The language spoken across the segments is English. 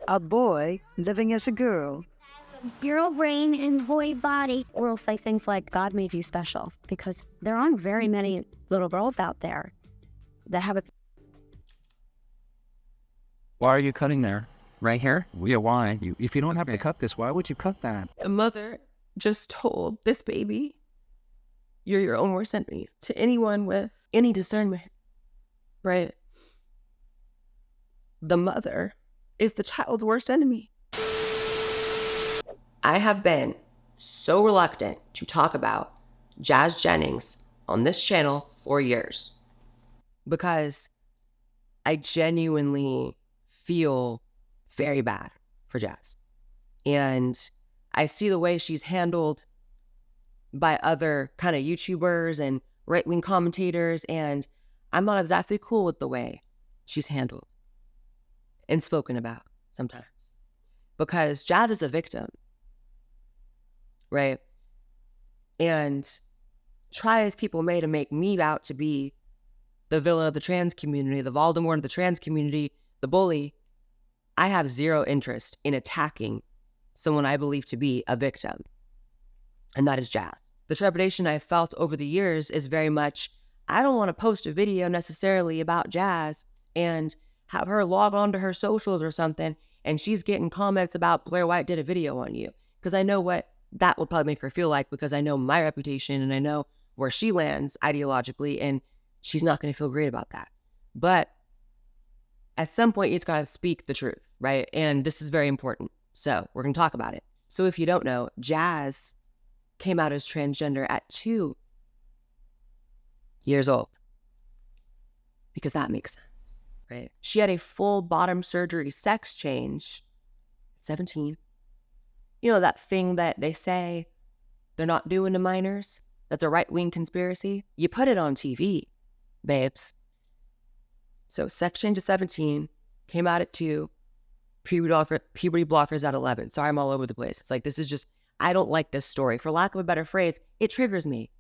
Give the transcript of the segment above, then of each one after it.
A boy living as a girl. Girl brain and boy body. We'll say things like, God made you special, because there aren't very many little girls out there that have a... Why are you cutting there? Right here? Yeah, why? If you don't have to cut this, why would you cut that? The mother just told this baby, you're your own worst enemy. To anyone with any discernment, right? The mother is the child's worst enemy. I have been so reluctant to talk about Jazz Jennings on this channel for years because I genuinely feel very bad for Jazz. And I see the way she's handled by other kind of YouTubers and right-wing commentators, and I'm not exactly cool with the way she's handled and spoken about sometimes. Because Jazz is a victim, right? And try as people may to make me out to be the villain of the trans community, the Voldemort of the trans community, the bully, I have zero interest in attacking someone I believe to be a victim, and that is Jazz. The trepidation I've felt over the years is very much, I don't want to post a video necessarily about Jazz and have her log on to her socials or something, and she's getting comments about Blair White did a video on you, because I know what that will probably make her feel like, because I know my reputation and I know where she lands ideologically, and she's not going to feel great about that. But at some point, it's got to speak the truth, right? And this is very important. So we're going to talk about it. So if you don't know, Jazz came out as transgender at 2 years old, because that makes sense, right? She had a full bottom surgery sex change at 17. You know, that thing that they say they're not doing to minors? That's a right-wing conspiracy. You put it on TV, babes. So sex change at 17, came out at 2, puberty blockers at 11. Sorry, I'm all over the place. It's like, this is just, I don't like this story. For lack of a better phrase, it triggers me.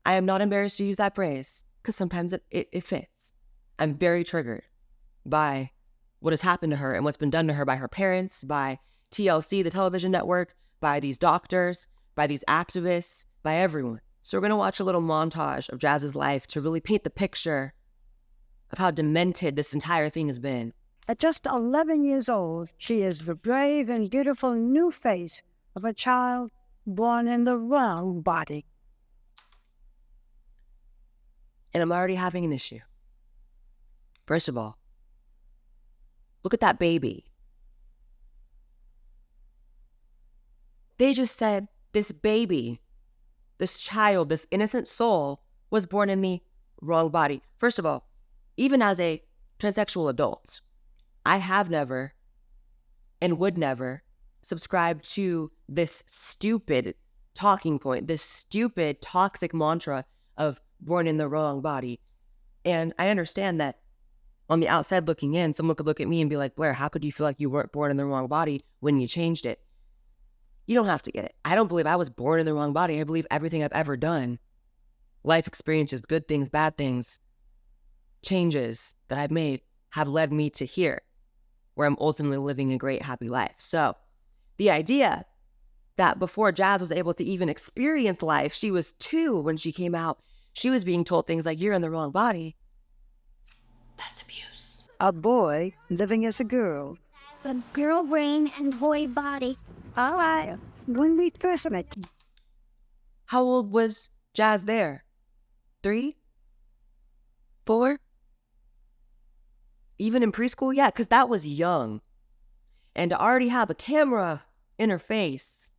I am not embarrassed to use that phrase because sometimes it fits. I'm very triggered by what has happened to her and what's been done to her by her parents, by TLC, the television network, by these doctors, by these activists, by everyone. So we're going to watch a little montage of Jazz's life to really paint the picture of how demented this entire thing has been. At just 11 years old, she is the brave and beautiful new face of a child born in the wrong body. And I'm already having an issue. First of all, look at that baby. They just said this baby, this child, this innocent soul was born in the wrong body. First of all, even as a transsexual adult, I have never and would never subscribe to this stupid talking point, this stupid toxic mantra of born in the wrong body. And I understand that on the outside looking in, someone could look at me and be like, Blair, how could you feel like you weren't born in the wrong body when you changed it? You don't have to get it. I don't believe I was born in the wrong body. I believe everything I've ever done, life experiences, good things, bad things, changes that I've made have led me to here, where I'm ultimately living a great, happy life. So the idea that before Jazz was able to even experience life, she was 2 when she came out, she was being told things like, you're in the wrong body. That's abuse. A boy living as a girl. A girl brain and boy body. All right, when we first met, How old was Jazz there? 3? 4? Even in preschool? Yeah, because that was young. And to already have a camera in her face.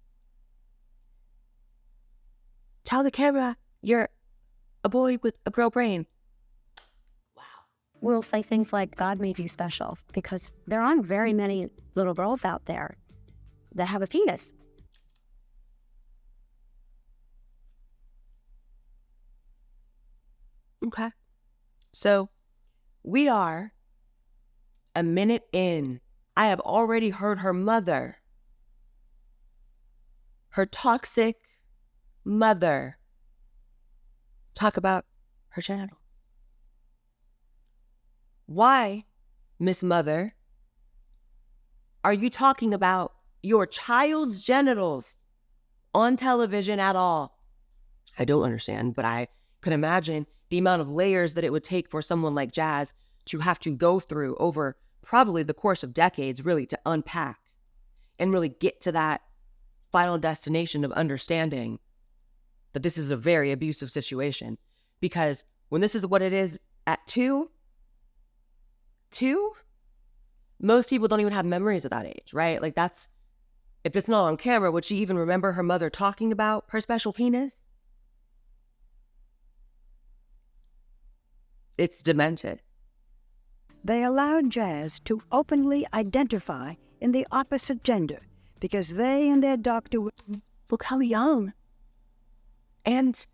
Tell the camera you're a boy with a girl brain. Wow. We'll say things like, God made you special, because there aren't very many little girls out there that have a penis. Okay. So we are a minute in. I have already heard her mother, her toxic mother, talk about her channels. Why, Miss Mother, Are you talking about your child's genitals on television at all? I don't understand, but I could imagine the amount of layers that it would take for someone like Jazz to have to go through over probably the course of decades, really, to unpack and really get to that final destination of understanding that this is a very abusive situation. Because when this is what it is at two, most people don't even have memories of that age, right? Like that's, if it's not on camera, would she even remember her mother talking about her special penis? It's demented. They allowed Jazz to openly identify in the opposite gender because they and their doctor were. Look how young. And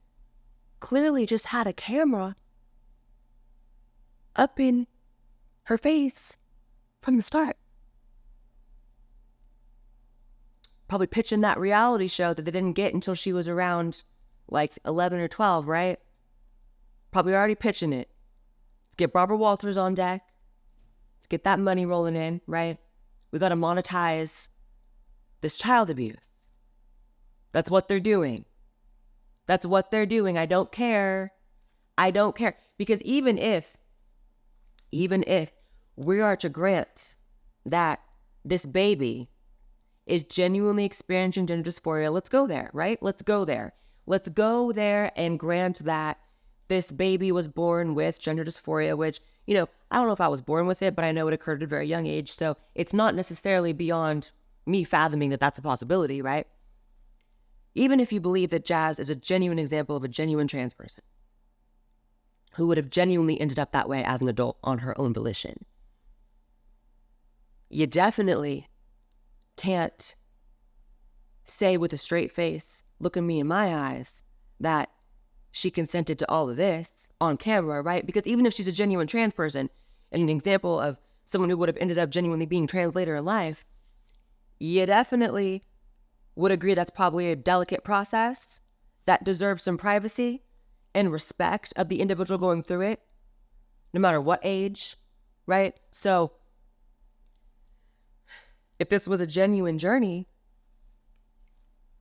clearly just had a camera up in her face from the start. Probably pitching that reality show that they didn't get until she was around like 11 or 12, right? Probably already pitching it. Let's get Barbara Walters on deck. Let's get that money rolling in, right? We got to monetize this child abuse. That's what they're doing. That's what they're doing. I don't care. I don't care. Because even if we are to grant that this baby is genuinely experiencing gender dysphoria, let's go there, right? Let's go there. Let's go there and grant that this baby was born with gender dysphoria, which, you know, I don't know if I was born with it, but I know it occurred at a very young age. So it's not necessarily beyond me fathoming that that's a possibility, right? Even if you believe that Jazz is a genuine example of a genuine trans person who would have genuinely ended up that way as an adult on her own volition, you definitely can't say with a straight face, looking me in my eyes, that she consented to all of this on camera, right? Because even if she's a genuine trans person and an example of someone who would have ended up genuinely being trans later in life, you definitely would agree that's probably a delicate process that deserves some privacy and respect of the individual going through it, no matter what age, right? So if this was a genuine journey,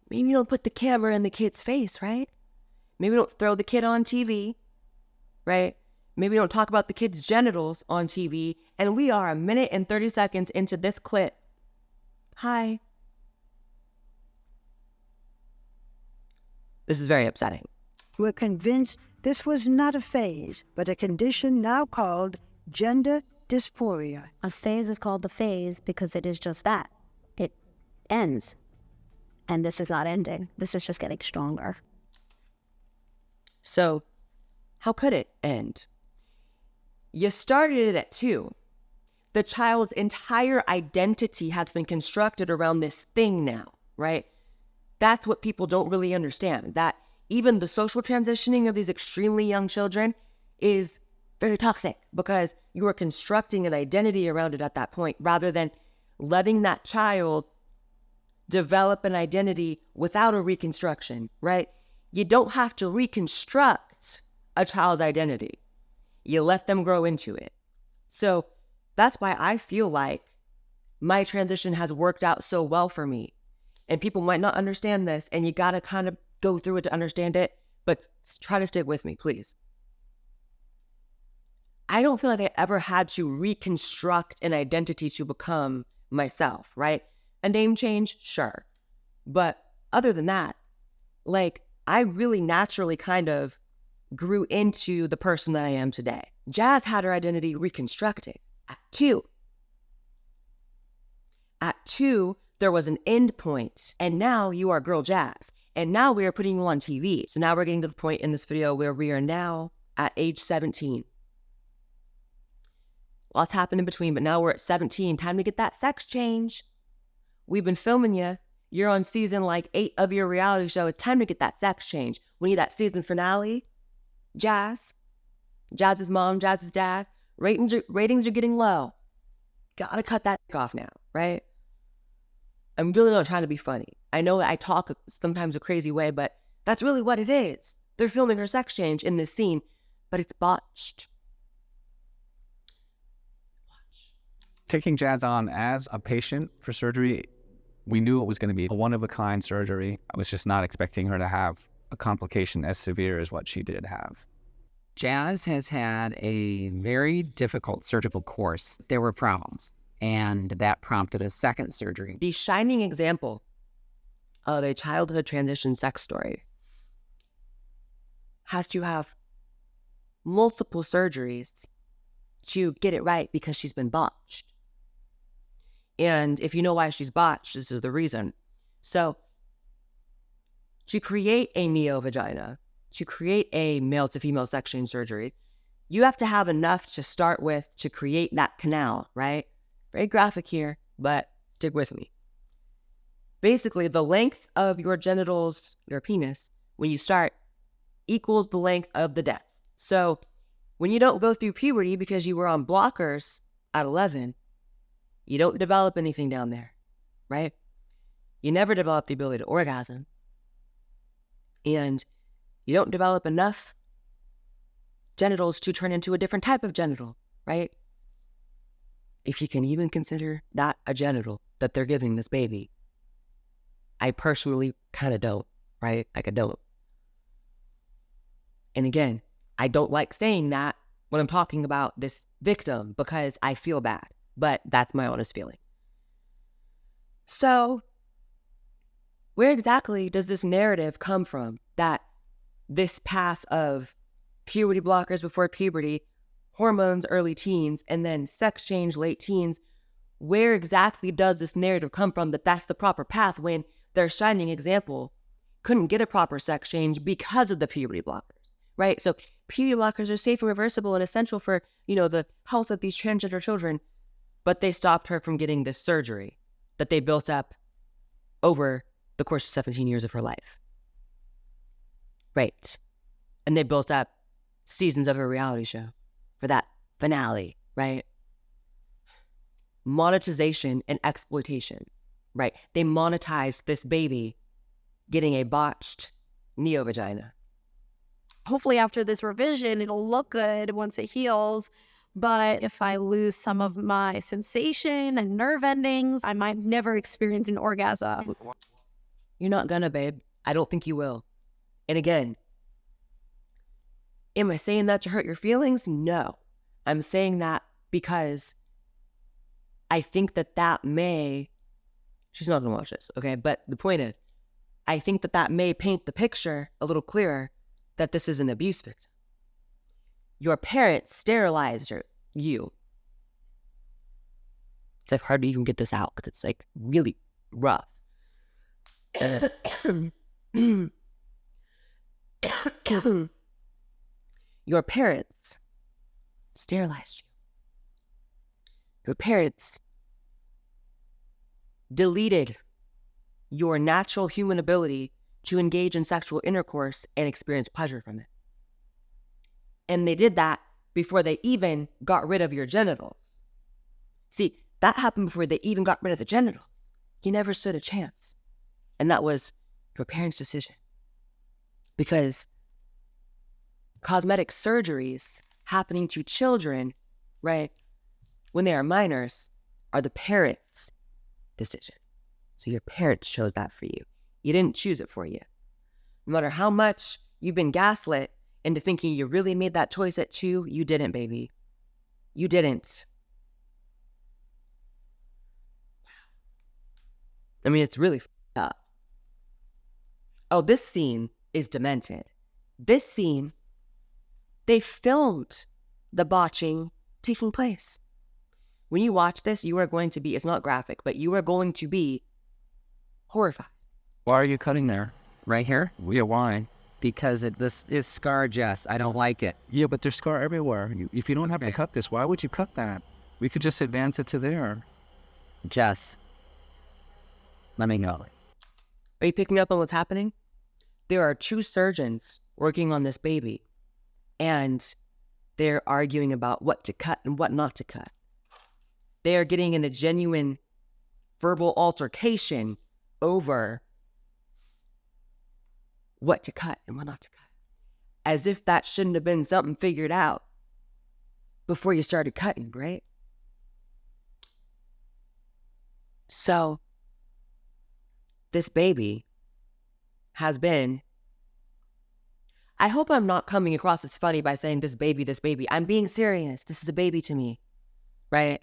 maybe you don't put the camera in the kid's face, right? Maybe don't throw the kid on TV, right? Maybe don't talk about the kid's genitals on TV. And we are 1 minute and 30 seconds into this clip. Hi. This is very upsetting. Were convinced this was not a phase, but a condition now called gender dysphoria. A phase is called the phase because it is just that. It ends. And this is not ending. This is just getting stronger. So how could it end? You started it at 2. The child's entire identity has been constructed around this thing now, right? That's what people don't really understand, that even the social transitioning of these extremely young children is very toxic because you are constructing an identity around it at that point rather than letting that child develop an identity without a reconstruction, right? You don't have to reconstruct a child's identity. You let them grow into it. So that's why I feel like my transition has worked out so well for me. And people might not understand this, and you got to kind of go through it to understand it, but try to stick with me, please. I don't feel like I ever had to reconstruct an identity to become myself, right? A name change, sure. But other than that, like, I really naturally kind of grew into the person that I am today. Jazz had her identity reconstructed at 2. At 2, there was an end point, and now you are Girl Jazz. And now we are putting you on TV. So now we're getting to the point in this video where we are now at age 17. Lots happened in between, but now we're at 17. Time to get that sex change. We've been filming you. You're on season like 8 of your reality show. It's time to get that sex change. We need that season finale. Jazz. Jazz's mom, Jazz's dad. Ratings are getting low. Gotta cut that off now, right? I'm really not trying to be funny. I know that I talk sometimes a crazy way, but that's really what it is. They're filming her sex change in this scene, but it's botched. Taking Jazz on as a patient for surgery, we knew it was going to be a one-of-a-kind surgery. I was just not expecting her to have a complication as severe as what she did have. Jazz has had a very difficult surgical course. There were problems, and that prompted a second surgery. The shining example of a childhood transition sex story has to have multiple surgeries to get it right because she's been botched. And if you know why she's botched, this is the reason. So to create a neovagina, to create a male to female sex change surgery, you have to have enough to start with to create that canal, right? Very graphic here, but stick with me. Basically, the length of your genitals, your penis, when you start, equals the length of the depth. So when you don't go through puberty because you were on blockers at 11, you don't develop anything down there, right? You never develop the ability to orgasm. And you don't develop enough genitals to turn into a different type of genital, right? If you can even consider that a genital that they're giving this baby. I personally kind of don't, right? Like I don't. And again, I don't like saying that when I'm talking about this victim because I feel bad, but that's my honest feeling. So where exactly does this narrative come from that this path of puberty blockers before puberty, hormones early teens, and then sex change late teens, where exactly does this narrative come from that that's the proper path when their shining example couldn't get a proper sex change because of the puberty blockers, right? So puberty blockers are safe and reversible and essential for, the health of these transgender children, but they stopped her from getting this surgery that they built up over the course of 17 years of her life. Right. And they built up seasons of her reality show for that finale, right? Monetization and exploitation, right? They monetized this baby getting a botched neovagina. Hopefully after this revision, it'll look good once it heals. But if I lose some of my sensation and nerve endings, I might never experience an orgasm. You're not gonna, babe. I don't think you will. And again, am I saying that to hurt your feelings? No. I'm saying that because I think that may, she's not gonna watch this, okay? But the point is, I think that may paint the picture a little clearer that this is an abuse victim. Your parents sterilized you. It's like hard to even get this out because it's like really rough. Your parents sterilized you. Your parents deleted your natural human ability to engage in sexual intercourse and experience pleasure from it. And they did that before they even got rid of your genitals. See, that happened before they even got rid of the genitals. You never stood a chance. And that was your parents' decision. Because cosmetic surgeries happening to children, right, when they are minors, are the parents' decision. So your parents chose that for you. You didn't choose it for you. No matter how much you've been gaslit into thinking you really made that choice at 2, you didn't, baby. You didn't. I mean, it's really f***ed up. Oh, this scene is demented. This scene, they filmed the botching taking place. When you watch this, you are going to be, it's not graphic, but you are going to be horrified. Why are you cutting there? Right here? Yeah, why? Because this is scar, Jess. I don't like it. Yeah, but there's scar everywhere. If you don't have to cut this, why would you cut that? We could just advance it to there. Jess, let me know. Are you picking up on what's happening? There are 2 surgeons working on this baby, and they're arguing about what to cut and what not to cut. They are getting in a genuine verbal altercation over what to cut and what not to cut. As if that shouldn't have been something figured out before you started cutting, right? So this baby has been, I hope I'm not coming across as funny by saying this baby. I'm being serious. This is a baby to me, right?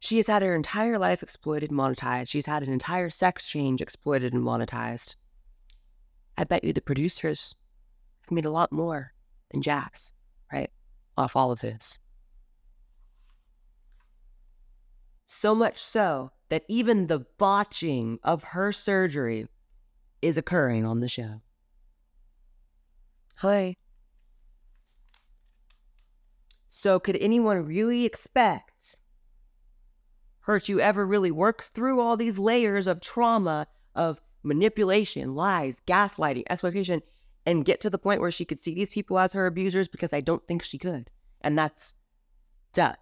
She has had her entire life exploited and monetized. She's had an entire sex change exploited and monetized. I bet you the producers have made a lot more than Jazz, right? Off all of this. So much so that even the botching of her surgery is occurring on the show. Hi. So could anyone really expect her to ever really work through all these layers of trauma, of manipulation, lies, gaslighting, exploitation, and get to the point where she could see these people as her abusers? Because I don't think she could. And that's duh.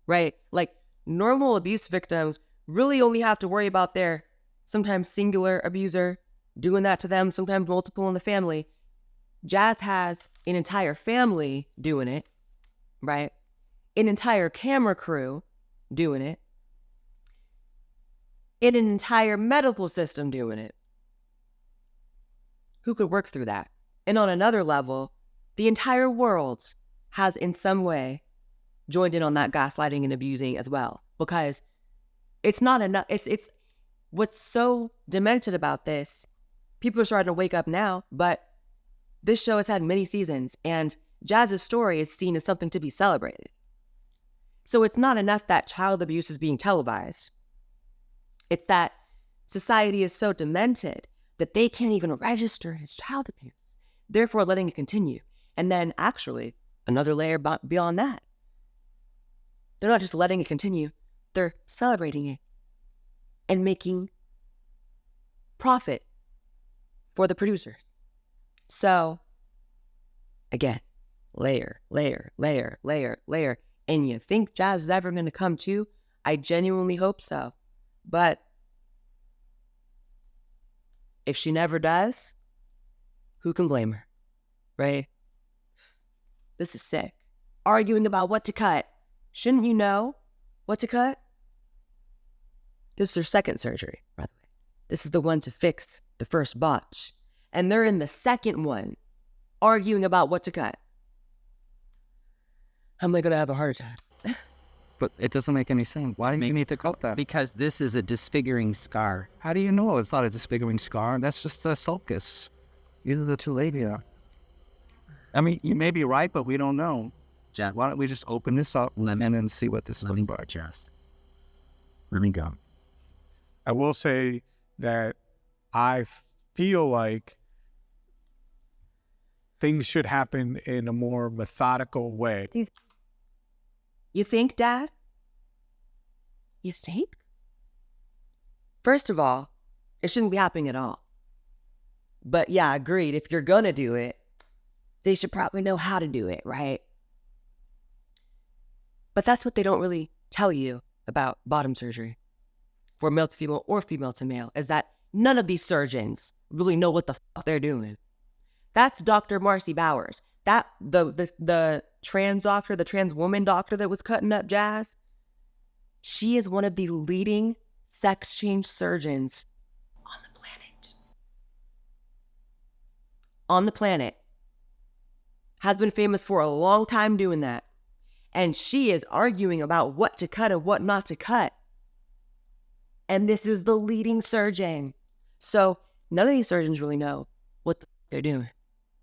Right? Like, normal abuse victims really only have to worry about their sometimes singular abuser doing that to them, sometimes multiple in the family. Jazz has an entire family doing it, right? An entire camera crew doing it. An entire medical system doing it. Who could work through that? And on another level, the entire world has in some way joined in on that gaslighting and abusing as well. Because it's not enough. It's what's so demented about this. People are starting to wake up now, but this show has had many seasons, and Jazz's story is seen as something to be celebrated. So it's not enough that child abuse is being televised. It's that society is so demented that they can't even register as child abuse, therefore letting it continue. And then actually, another layer beyond that. They're not just letting it continue, they're celebrating it and making profit for the producers. So, again, layer. And you think Jazz is ever going to come to? I genuinely hope so. But if she never does, who can blame her, right? This is sick. Arguing about what to cut. Shouldn't you know what to cut? This is her second surgery, by the way. This is the one to fix the first botch. And they're in the second one, arguing about what to cut. How am I going to have a heart attack? But it doesn't make any sense. Why do you need to cut that? Because this is a disfiguring scar. How do you know it's not a disfiguring scar? That's just a sulcus. Either the two labia. I mean, you may be right, but we don't know. Just Why don't we just open this up and then see what this looks like? just Let me go. I will say that I feel like things should happen in a more methodical way. You think, Dad? You think? First of all, it shouldn't be happening at all. But yeah, agreed. If you're going to do it, they should probably know how to do it, right? But that's what they don't really tell you about bottom surgery for male to female or female to male, is that none of these surgeons really know what the fuck they're doing. That's Dr. Marcy Bowers. That the trans doctor, the trans woman doctor that was cutting up Jazz, she is one of the leading sex change surgeons on the planet. On the planet. Has been famous for a long time doing that. And she is arguing about what to cut and what not to cut. And this is the leading surgeon. So none of these surgeons really know what they're doing,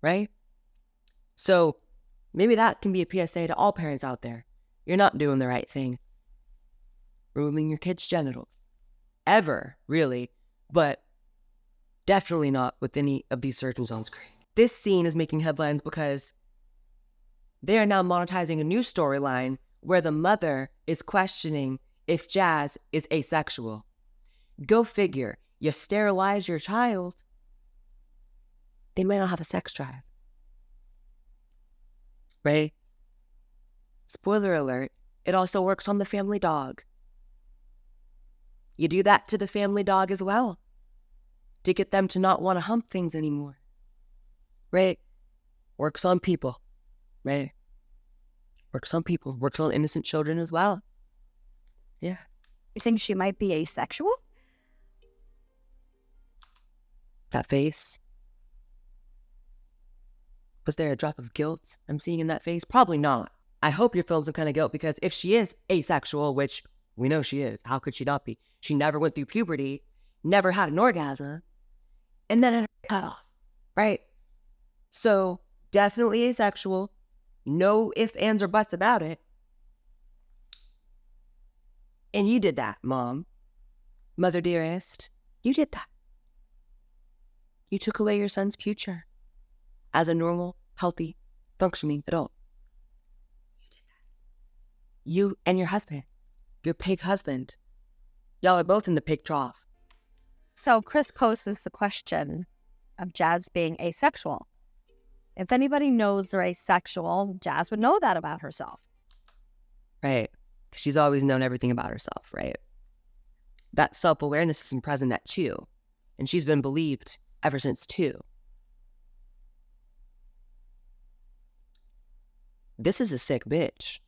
right? So maybe that can be a PSA to all parents out there. You're not doing the right thing. Removing your kids' genitals. Ever, really. But definitely not with any of these surgeons on screen. This scene is making headlines because they are now monetizing a new storyline where the mother is questioning if Jazz is asexual. Go figure. You sterilize your child, they might not have a sex drive. Right? Spoiler alert, it also works on the family dog. You do that to the family dog as well to get them to not want to hump things anymore. Right? Works on people. Right? Works on people. Works on innocent children as well. Yeah. You think she might be asexual? That face. Was there a drop of guilt I'm seeing in that face? Probably not. I hope you're feeling some kind of guilt, because if she is asexual, which we know she is, how could she not be? She never went through puberty, never had an orgasm, and then had her cut off, right? So definitely asexual. No ifs, ands, or buts about it. And you did that, Mom. Mother dearest, you did that. You took away your son's future as a normal, healthy, functioning adult. You did that. You and your husband, your pig husband, y'all are both in the pig trough. So Chris poses the question of Jazz being asexual. If anybody knows they're asexual, Jazz would know that about herself. Right. She's always known everything about herself, right? That self-awareness isn't present at 2, and she's been believed ever since 2. This is a sick bitch.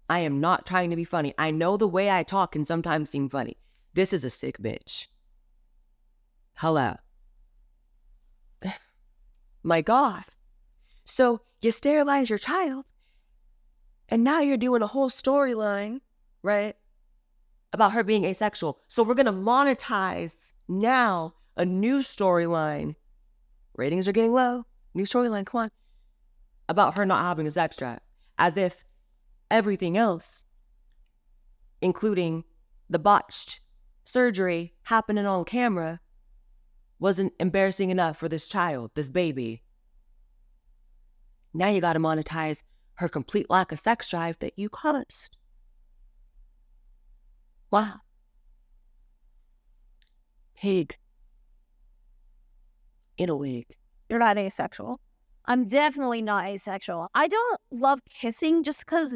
I am not trying to be funny. I know the way I talk can sometimes seem funny. This is a sick bitch. Hello. My God. So you sterilize your child, and now you're doing a whole storyline, right, about her being asexual. So we're going to monetize now a new storyline. Ratings are getting low. New storyline, come on. About her not having a sex drive. As if everything else, including the botched surgery happening on camera, wasn't embarrassing enough for this child, this baby. Now you got to monetize her complete lack of sex drive that you caused. Wow. Pig. In a wig. You're not asexual. I'm definitely not asexual. I don't love kissing just because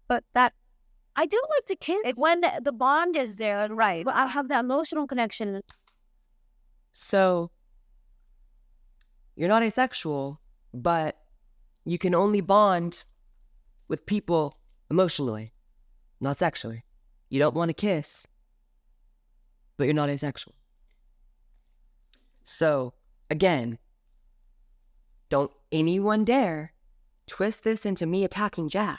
but that, I do like to kiss when the bond is there, right? I have that emotional connection. So, you're not asexual, but you can only bond with people emotionally, not sexually. You don't want to kiss, but you're not asexual. So, again, don't anyone dare twist this into me attacking Jazz,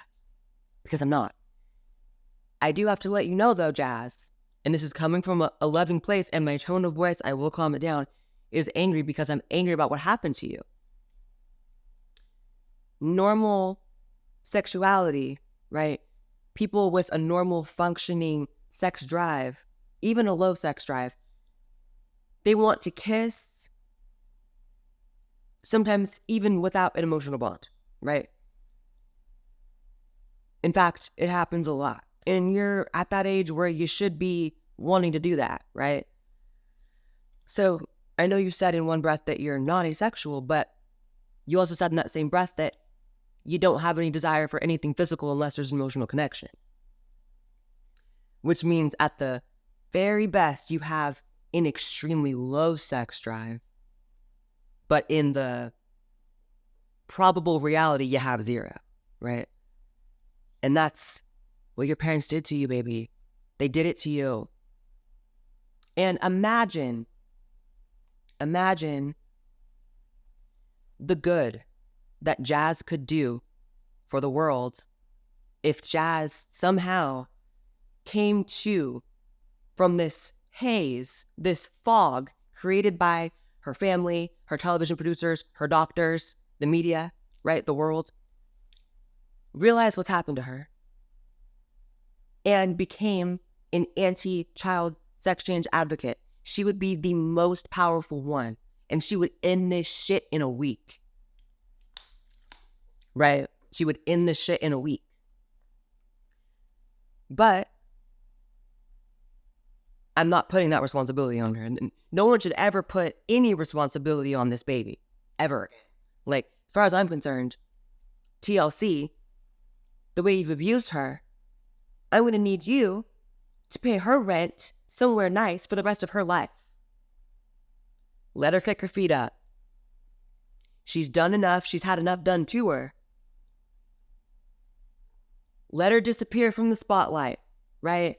because I'm not. I do have to let you know, though, Jazz, and this is coming from a loving place, and my tone of voice, I will calm it down, is angry because I'm angry about what happened to you. Normal sexuality, right? People with a normal functioning sex drive, even a low sex drive, they want to kiss, sometimes even without an emotional bond, right? In fact, it happens a lot. And you're at that age where you should be wanting to do that, right? So I know you said in one breath that you're not asexual, but you also said in that same breath that you don't have any desire for anything physical unless there's an emotional connection. Which means at the very best, you have an extremely low sex drive, but in the probable reality, you have 0, right? And that's what your parents did to you, baby. They did it to you. And imagine the good that Jazz could do for the world if Jazz somehow came to from this haze, this fog created by her family, her television producers, her doctors, the media, right, the world, realize what's happened to her, and became an anti-child sex change advocate. She would be the most powerful one, and she would end this shit in a week. Right? She would end this shit in a week. But I'm not putting that responsibility on her. And no one should ever put any responsibility on this baby. Ever. Like, as far as I'm concerned, TLC, the way you've abused her, I'm going to need you to pay her rent somewhere nice for the rest of her life. Let her kick her feet up. She's done enough. She's had enough done to her. Let her disappear from the spotlight. right?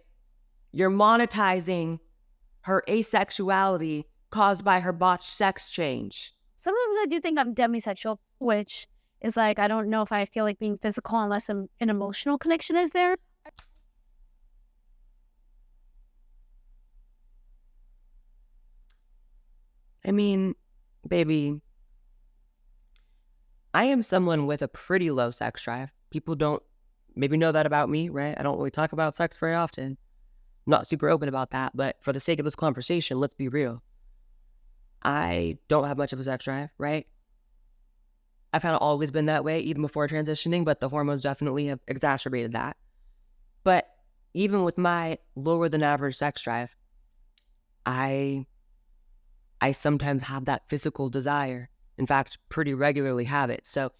You're monetizing her asexuality caused by her botched sex change. Sometimes I do think I'm demisexual, which is like, I don't know if I feel like being physical unless an emotional connection is there. I mean, baby, I am someone with a pretty low sex drive. People don't maybe know that about me, right? I don't really talk about sex very often. I'm not super open about that, but for the sake of this conversation, let's be real. I don't have much of a sex drive, right? I've kind of always been that way, even before transitioning, but the hormones definitely have exacerbated that. But even with my lower than average sex drive, I sometimes have that physical desire. In fact, pretty regularly have it. So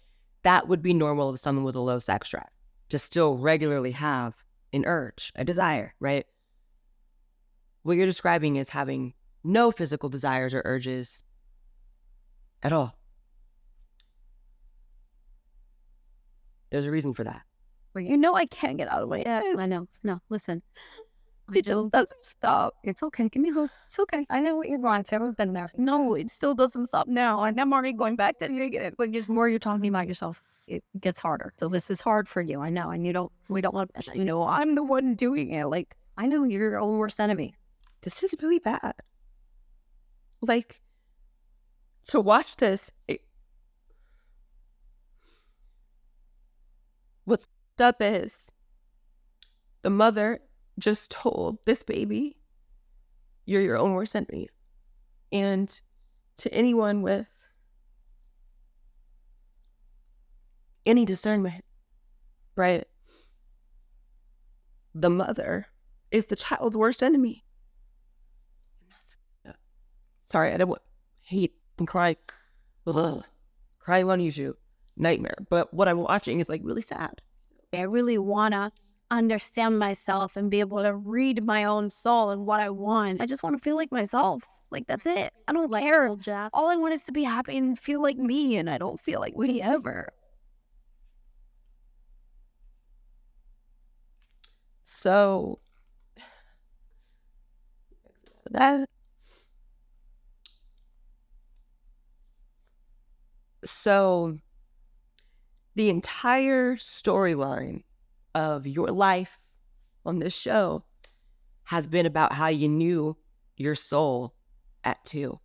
that would be normal of someone with a low sex drive, to still regularly have an urge, a desire, right? What you're describing is having no physical desires or urges at all. There's a reason for that. Well, you know I can't get out of my head. I know. No, listen. It just doesn't stop. It's okay. Give me a hug. It's okay. I know what you're going through. I've been there. No, it still doesn't stop now. And I'm already going back to negative. But just more you're talking about yourself, it gets harder. So this is hard for you. I know. And we don't want, I'm the one doing it. Like, I know you're your own worst enemy. This is really bad. Like, to watch this, what's up is the mother just told this baby, you're your own worst enemy. And to anyone with any discernment, right? The mother is the child's worst enemy. Sorry, I don't hate and cry. Ugh. Crying on YouTube, nightmare. But what I'm watching is like really sad. I really want to understand myself and be able to read my own soul and what I want. I just want to feel like myself. Like, that's it. I don't care. All I want is to be happy and feel like me, and I don't feel like me ever. So the entire storyline of your life on this show has been about how you knew your soul at 2.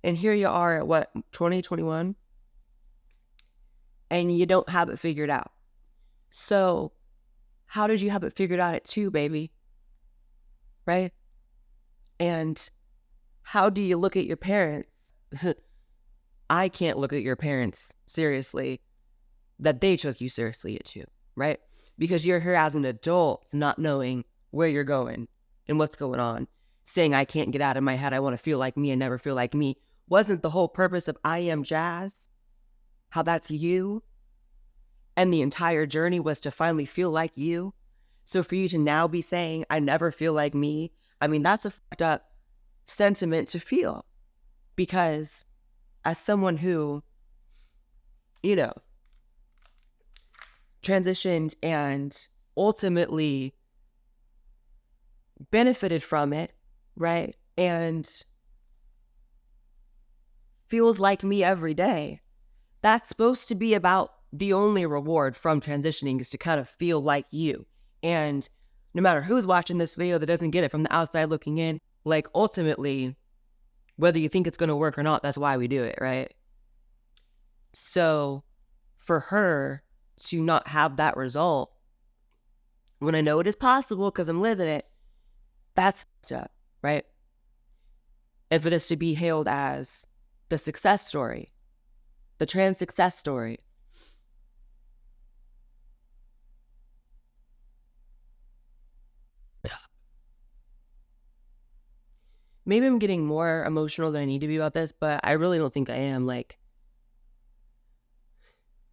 And here you are at what, 2021? And you don't have it figured out. So how did you have it figured out at 2, baby? Right? And how do you look at your parents? I can't look at your parents seriously, that they took you seriously at 2, right? Because you're here as an adult, not knowing where you're going and what's going on, saying I can't get out of my head, I want to feel like me and never feel like me. Wasn't the whole purpose of I Am Jazz, how that's you? And the entire journey was to finally feel like you. So for you to now be saying, I never feel like me, I mean, that's a fucked up sentiment to feel. Because as someone who, transitioned and ultimately benefited from it, right? And feels like me every day. That's supposed to be about the only reward from transitioning, is to kind of feel like you. And no matter who's watching this video that doesn't get it from the outside looking in, like, ultimately, whether you think it's going to work or not, that's why we do it, right? So for her to not have that result, when I know it is possible because I'm living it, that's fucked up, right? And for this to be hailed as the success story, the trans success story. Maybe I'm getting more emotional than I need to be about this, but I really don't think I am. Like,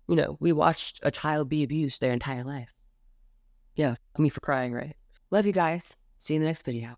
we watched a child be abused their entire life. Yeah, me for crying, right? Love you guys. See you in the next video.